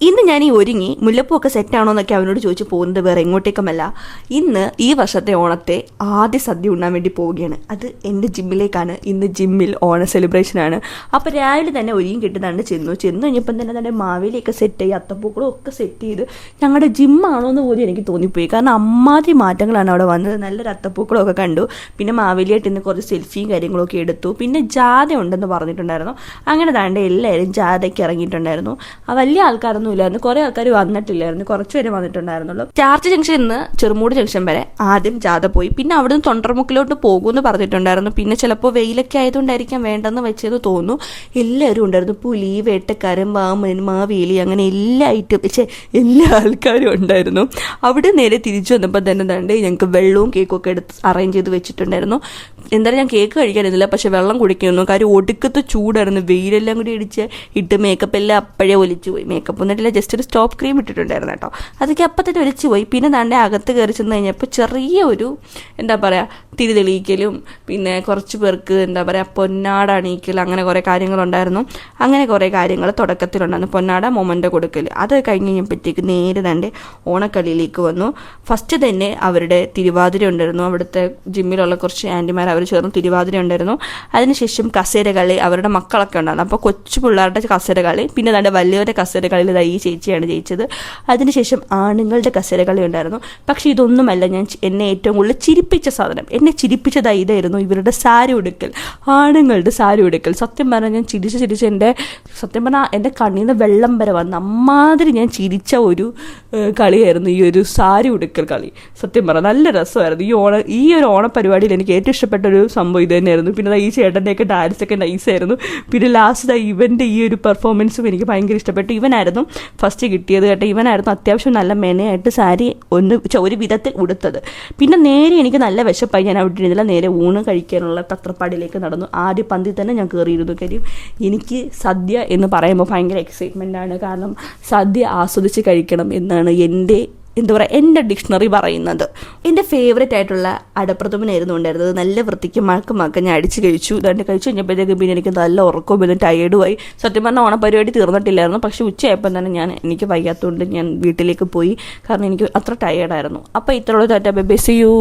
ഇന്ന് ഞാൻ ഈ ഒരുങ്ങി മുല്ലപ്പൂവൊക്കെ സെറ്റാണോ എന്നൊക്കെ അവനോട് ചോദിച്ച് പോകുന്നത് വേറെ എങ്ങോട്ടേക്കുമല്ല. ഇന്ന് ഈ വർഷത്തെ ഓണത്തെ ആദ്യ സദ്യ ഉണ്ണാൻ വേണ്ടി പോവുകയാണ്. അത് എൻ്റെ ജിമ്മിലേക്കാണ്. ഇന്ന് ജിമ്മിൽ ഓണ സെലിബ്രേഷനാണ്. അപ്പോൾ രാവിലെ തന്നെ ഒരുങ്ങി കിട്ടുന്നുണ്ട്. ചെന്നു കഴിഞ്ഞപ്പം തന്നെ തന്നെ മാവേലിയൊക്കെ സെറ്റ് ചെയ്ത് അത്തപ്പൂക്കളും ഒക്കെ സെറ്റ് ചെയ്ത് ഞങ്ങളുടെ ജിമ്മാണോ എന്ന് പോലും എനിക്ക് തോന്നിപ്പോയി. കാരണം അമ്മാതിരി മാറ്റങ്ങളാണ് അവിടെ വന്നത്. നല്ലൊരു അത്തപ്പൂക്കളമൊക്കെ കണ്ടു. പിന്നെ മാവേലിയായിട്ട് ഇന്ന് കുറച്ച് സെൽഫിയും കാര്യങ്ങളൊക്കെ എടുത്തു. പിന്നെ ജാഥ ഉണ്ടെന്ന് പറഞ്ഞിട്ടുണ്ടായിരുന്നു. അങ്ങനെ താണ്ട് എല്ലാവരും ജാഥയ്ക്ക് ഇറങ്ങിയിട്ടുണ്ടായിരുന്നു. വലിയ ആൾക്കാരൊന്നും ഇല്ലായിരുന്നു, കുറെ ആൾക്കാർ വന്നിട്ടില്ലായിരുന്നു, കുറച്ച് പേര് വന്നിട്ടുണ്ടായിരുന്നുള്ളൂ. ചാർച്ച് ജംഗ്ഷനിൽ നിന്ന് ചെറുമൂട് ജംഗ്ഷൻ വരെ ആദ്യം ജാഥ പോയി. പിന്നെ അവിടെ നിന്ന് തൊണ്ടർമുക്കിലോട്ട് പോകുമെന്ന് പറഞ്ഞിട്ടുണ്ടായിരുന്നു. പിന്നെ ചിലപ്പോൾ വെയിലൊക്കെ ആയതുകൊണ്ടായിരിക്കാം വേണ്ടെന്ന് വെച്ചത് തോന്നുന്നു. എല്ലാവരും ഉണ്ടായിരുന്നു. പുലി, വേട്ടക്കാരൻ, വാമൻ, മാവേലി, അങ്ങനെ എല്ലാ ആൾക്കാരും ഉണ്ടായിരുന്നു. അവിടെ നേരെ തിരിച്ചു വന്നപ്പോൾ തന്നെ തണ്ട് ഞങ്ങൾക്ക് വെള്ളവും കേക്കും ഒക്കെ എടുത്ത് അറേഞ്ച് ചെയ്ത് വെച്ചിട്ടുണ്ടായിരുന്നു. എന്തായാലും ഞാൻ കേക്ക് കഴിക്കാനില്ല, പക്ഷെ വെള്ളം കുടിക്കുന്നു. കാര്യം ഒടുക്കത്തെ ചൂടായിരുന്നു. വെയിലെല്ലാം കൂടി ഇട്ട് മേക്കപ്പ് എല്ലാം അപ്പോഴേ ഒലിച്ചു പോയി. മേക്കപ്പ് ഒന്നിട്ടില്ല, ജസ്റ്റ് ഒരു സ്റ്റോപ്പ് ക്രീം ഇട്ടിട്ടുണ്ടായിരുന്നു കേട്ടോ. അതൊക്കെ അപ്പം തന്നെ ഒലിച്ചു പോയി. പിന്നെ താണ്ടെ അകത്ത് കയറി ചെന്ന് കഴിഞ്ഞപ്പോൾ ചെറിയ ഒരു എന്താ പറയുക തിരി തെളിയിക്കലും പിന്നെ കുറച്ച് പേർക്ക് എന്താ പറയുക പൊന്നാട അണിയിക്കൽ, അങ്ങനെ കുറേ കാര്യങ്ങളുണ്ടായിരുന്നു. അങ്ങനെ കുറേ കാര്യങ്ങൾ തുടക്കത്തിലുണ്ടായിരുന്നു. പൊന്നാട മൊമൻ്റ് കൊടുക്കൽ. അത് കഴിഞ്ഞ് കഴിഞ്ഞപ്പോഴത്തേക്ക് നേരെ താണ്ടെ ഓണക്കളിയിലേക്ക് വന്നു. ഫസ്റ്റ് തന്നെ അവരുടെ തിരുവാതിര ഉണ്ടായിരുന്നു. അവിടുത്തെ ജിമ്മിലുള്ള കുറച്ച് ആൻറ്റിമാർ അവർ ചേർന്ന് തിരുവാതിര ഉണ്ടായിരുന്നു. അതിനുശേഷം കസേര കളി, അവരുടെ മക്കളൊക്കെ ഉണ്ടായിരുന്നു. അപ്പോൾ കൊച്ചു പിള്ളേരുടെ കസേര കളി, പിന്നെ താണ്ടെ വലിയവരുടെ കസേര കളിയിൽ ഈ ചേച്ചിയാണ് ജയിച്ചത്. അതിനുശേഷം ആണുങ്ങളുടെ കസേര കളി ഉണ്ടായിരുന്നു. പക്ഷേ ഇതൊന്നുമല്ല എന്നെ ഏറ്റവും കൂടുതൽ ചിരിപ്പിച്ച സാധനം. എന്നെ ചിരിപ്പിച്ചത് ഇതായിരുന്നു, ഇവരുടെ സാരി ഉടുക്കൽ, ആണുങ്ങളുടെ സാരി ഉടുക്കൽ. സത്യം പറഞ്ഞാൽ ഞാൻ ചിരിച്ച് എൻ്റെ കണ്ണിൽ നിന്ന് വെള്ളം വരെ വന്ന് അമ്മാതിരി ഞാൻ ചിരിച്ച ഒരു കളിയായിരുന്നു ഈ ഒരു സാരി ഉടുക്കൽ കളി. സത്യം പറഞ്ഞാൽ നല്ല രസമായിരുന്നു. ഈ ഒരു ഓണപരിപാടിയിൽ എനിക്ക് ഏറ്റവും ഇഷ്ടപ്പെട്ട ഒരു സംഭവം ഇത് തന്നെയായിരുന്നു. പിന്നെ ഈ ചേട്ടൻ്റെയൊക്കെ ഡാൻസൊക്കെ നൈസായിരുന്നു. പിന്നെ ലാസ്റ്റ് ഇവൻ്റെ ഈ ഒരു പെർഫോമൻസും എനിക്ക് ഭയങ്കര ഇഷ്ടപ്പെട്ടു. ഇവനായിരുന്നു ഫസ്റ്റ് കിട്ടിയത് കേട്ടോ. ഇവനായിരുന്നു അത്യാവശ്യം നല്ല മെനയായിട്ട് സാരി ഒരു വിധത്തിൽ ഉടുത്തത്. പിന്നെ നേരെ എനിക്ക് നല്ല വിശപ്പായി. ഞാൻ അവിടെ ഇരുന്നില്ല, നേരെ ഊണ് കഴിക്കാനുള്ള തത്രപ്പാടിലേക്ക് നടന്നു. ആദ്യ പന്തിൽ തന്നെ ഞാൻ കയറിയിരുന്നു. കാര്യം എനിക്ക് സദ്യ എന്ന് പറയുമ്പോൾ ഭയങ്കര എക്സൈറ്റ്മെൻറ്റാണ്. കാരണം സദ്യ ആസ്വദിച്ച് കഴിക്കണം എന്നാണ് എൻ്റെ ഡിക്ഷണറി പറയുന്നത്. എൻ്റെ ഫേവറേറ്റ് ആയിട്ടുള്ള അടപ്രഥമനായിരുന്നു ഉണ്ടായിരുന്നത്. നല്ല വൃത്തിക്ക് മഴക്ക് ഞാൻ അടിച്ച് കഴിച്ചു. ഇതാണ്ട് കഴിച്ചു കഴിഞ്ഞപ്പോഴത്തേക്ക് പിന്നെ എനിക്ക് നല്ല ഉറക്കവും പിന്നെ ടയേർഡുമായി. സത്യം പറഞ്ഞാൽ ഓണപരിപാടി തീർന്നിട്ടില്ലായിരുന്നു. പക്ഷേ ഉച്ചയായപ്പോൾ തന്നെ എനിക്ക് വയ്യാത്തതുകൊണ്ട് ഞാൻ വീട്ടിലേക്ക് പോയി. കാരണം എനിക്ക് അത്ര ടയേർഡായിരുന്നു. അപ്പോൾ ഇത്രയുള്ള ta ta bye bye, see U.